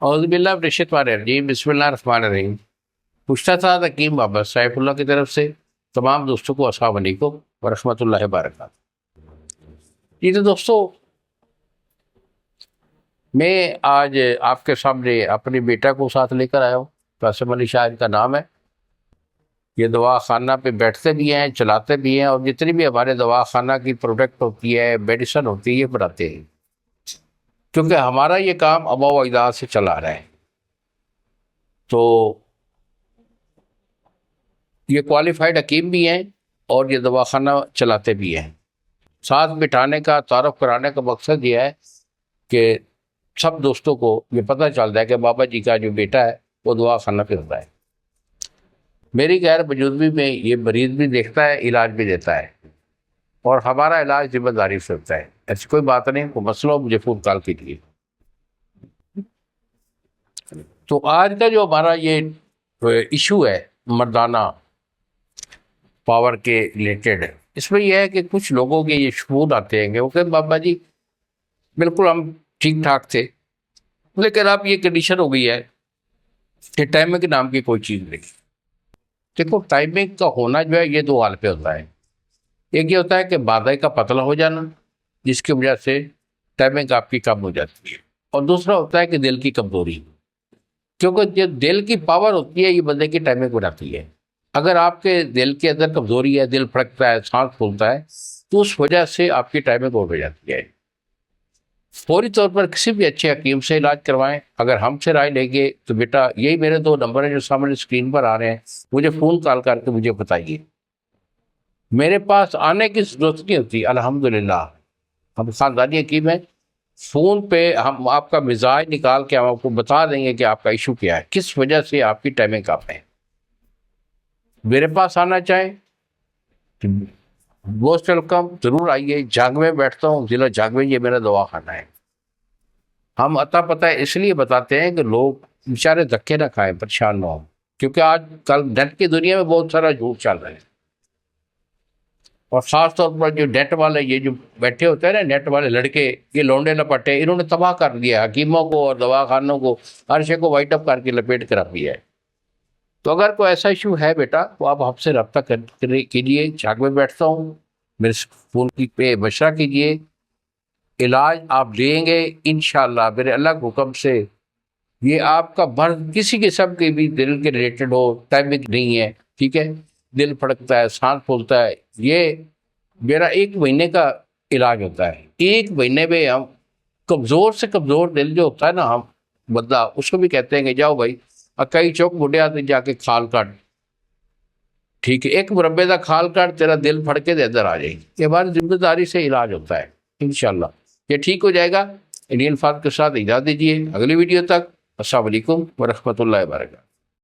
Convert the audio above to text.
اعوذ باللہ من الشیطان الرجیم، بسم اللہ الرحمن الرحیم۔ پوچھتا تھا حکیم بابا سیف اللہ کی طرف سے تمام دوستوں کو السلام علیکم ورحمۃ اللہ وبرکاتہ۔ جی تو دوستو، میں آج آپ کے سامنے اپنے بیٹا کو ساتھ لے کر آیا ہوں۔ قاسم علی شاہ ان کا نام ہے۔ یہ دوا خانہ پہ بیٹھتے بھی ہیں، چلاتے بھی ہیں، اور جتنی بھی ہمارے دوا خانہ کی پروڈکٹ ہوتی ہے، میڈیسن ہوتی ہے، یہ بناتے ہیں، کیونکہ ہمارا یہ کام آباء و اجداد سے چلا رہا ہے۔ تو یہ کوالیفائڈ حکیم بھی ہیں اور یہ دواخانہ چلاتے بھی ہیں۔ ساتھ بٹھانے کا، تعارف کرانے کا مقصد یہ ہے کہ سب دوستوں کو یہ پتہ چلتا ہے کہ بابا جی کا جو بیٹا ہے وہ دواخانہ پہ ہوتا ہے۔ میری غیر موجودگی میں یہ مریض بھی دیکھتا ہے، علاج بھی دیتا ہے، اور ہمارا علاج ذمہ داری سے ہوتا ہے۔ ایسی کوئی بات نہیں، کوئی مسئلہ ہو مجھے فون کال کیجیے۔ تو آج کا جو ہمارا یہ ایشو ہے مردانہ پاور کے ریلیٹڈ، اس میں یہ ہے کہ کچھ لوگوں کے یہ شعور آتے ہیں کہ وہ کہ بابا جی بالکل ہم ٹھیک ٹھاک تھے، لیکن اب یہ کنڈیشن ہو گئی ہے کہ ٹائمنگ نام کی کوئی چیز نہیں۔ دیکھو، ٹائمنگ کا ہونا جو ہے یہ دو حال پہ ہوتا ہے۔ ایک یہ ہوتا ہے کہ مادہ کا پتلا ہو جانا، جس کی وجہ سے ٹائمنگ آپ کی کم ہو جاتی ہے، اور دوسرا ہوتا ہے کہ دل کی کمزوری، کیونکہ جو دل کی پاور ہوتی ہے یہ بندے کی ٹائمنگ بناتی ہے۔ اگر آپ کے دل کے اندر کمزوری ہے، دل پھڑکتا ہے، سانس پھولتا ہے، تو اس وجہ سے آپ کی ٹائمنگ ہو جاتی ہے۔ فوری طور پر کسی بھی اچھے حکیم سے علاج کروائیں۔ اگر ہم سے رائے لیں گے تو بیٹا یہی میرے 2 نمبر ہیں جو سامنے اسکرین پر آ رہے ہیں، مجھے فون کال کر کے مجھے بتائیے۔ میرے پاس آنے کی ضرورت نہیں ہوتی، الحمدللہ ہم خاندانی حکیم ہیں۔ فون پہ ہم آپ کا مزاج نکال کے ہم آپ کو بتا دیں گے کہ آپ کا ایشو کیا ہے، کس وجہ سے آپ کی ٹائمنگ کم ہے۔ میرے پاس آنا چاہیں موسٹ ویلکم، ضرور آئیے۔ جھانگ میں بیٹھتا ہوں، ضلع جھانگ میں، یہ میرا دواخانہ ہے۔ ہم عطا پتہ اس لیے بتاتے ہیں کہ لوگ بیچارے دھکے نہ کھائیں، پریشان نہ ہوں، کیونکہ آج کل نیٹ کی دنیا میں بہت سارا جھوٹ چل رہا ہے، اور خاص طور پر جو نیٹ والے یہ جو بیٹھے ہوتے ہیں نا، نیٹ والے لڑکے، یہ لونڈے لپٹے، انہوں نے تباہ کر دیا حکیموں کو اور دواخانوں کو، ہر شے کو وائٹ اپ کر کے لپیٹ کر رکھ دیا ہے۔ تو اگر کوئی ایسا ایشو ہے بیٹا تو آپ ہم سے رابطہ کیجیے۔ جھانگ میں بیٹھتا ہوں، میرے فون پہ مشورہ کیجیے، علاج آپ لیں گے انشاءاللہ میرے اللہ کے حکم سے۔ یہ آپ کا مرض کسی قسم کے بھی دل کے ریلیٹڈ ہو، ٹائمنگ نہیں ہے، ٹھیک ہے، دل پھڑکتا ہے، سانس پھولتا ہے، یہ میرا 1 مہینے کا علاج ہوتا ہے۔ 1 مہینے میں ہم کمزور سے کمزور دل جو ہوتا ہے نا، ہم بندہ اس کو بھی کہتے ہیں کہ جاؤ بھائی اکائی چوک بڑھیا تے جا کے کھال کٹ، ٹھیک ہے، 1 مربے کا کھال کٹ، تیرا دل پھڑکے دے اندر آ جائے گی۔ یہ ہماری ذمہ داری سے علاج ہوتا ہے، انشاءاللہ یہ ٹھیک ہو جائے گا۔ انہی الفاظ کے ساتھ اجازت دیجیے، اگلی ویڈیو تک السلام علیکم ورحمۃ اللہ وبرکاتہ۔